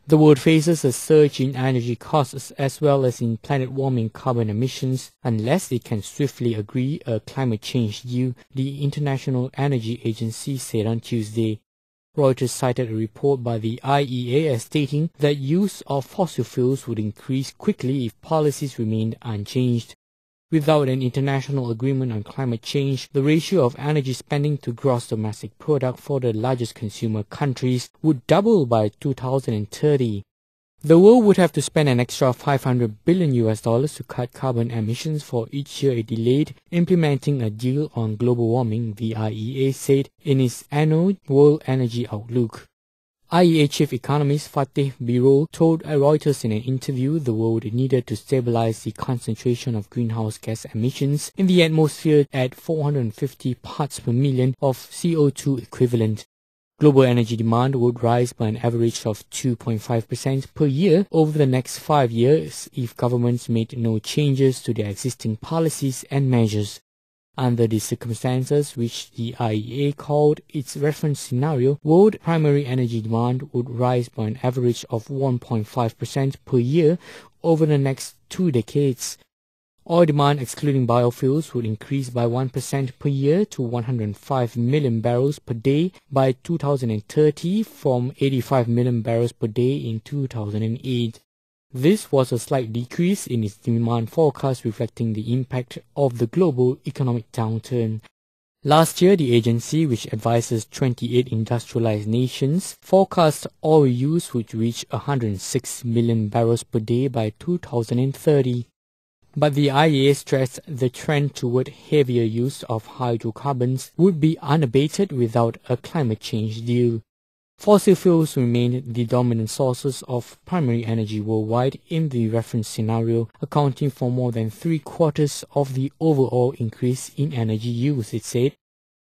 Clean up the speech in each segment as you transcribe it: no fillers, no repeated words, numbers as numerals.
The world faces a surge in energy costs as well as in planet-warming carbon emissions unless it can swiftly agree a climate change deal, the International Energy Agency said on Tuesday. Reuters cited a report by the IEA as stating that use of fossil fuels would increase quickly if policies remained unchanged. Without an international agreement on climate change, the ratio of energy spending to gross domestic product for the largest consumer countries would double by 2030. The world would have to spend an extra $500 billion to cut carbon emissions for each year it delayed implementing a deal on global warming, the IEA said in its annual World Energy Outlook. IEA chief economist Fatih Birol told Reuters in an interview the world needed to stabilize the concentration of greenhouse gas emissions in the atmosphere at 450 parts per million of CO2 equivalent. Global energy demand would rise by an average of 2.5% per year over the next 5 years if governments made no changes to their existing policies and measures. Under the circumstances which the IEA called its reference scenario, world primary energy demand would rise by an average of 1.5% per year over the next 2 decades. Oil demand excluding biofuels would increase by 1% per year to 105 million barrels per day by 2030 from 85 million barrels per day in 2008. This was a slight decrease in its demand forecast reflecting the impact of the global economic downturn. Last year, the agency, which advises 28 industrialized nations, forecast oil use would reach 106 million barrels per day by 2030. But the IEA stressed the trend toward heavier use of hydrocarbons would be unabated without a climate change deal. Fossil fuels remain the dominant sources of primary energy worldwide in the reference scenario, accounting for more than 3/4 of the overall increase in energy use, it said.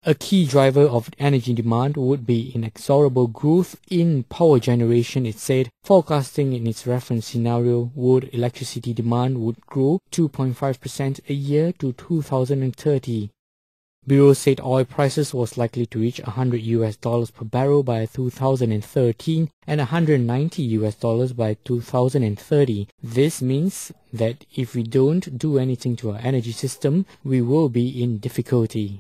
A key driver of energy demand would be inexorable growth in power generation, it said, forecasting in its reference scenario world electricity demand would grow 2.5% a year to 2030. Bureau said oil prices was likely to reach $100 per barrel by 2013 and $190 by 2030. This means that if we don't do anything to our energy system, we will be in difficulty.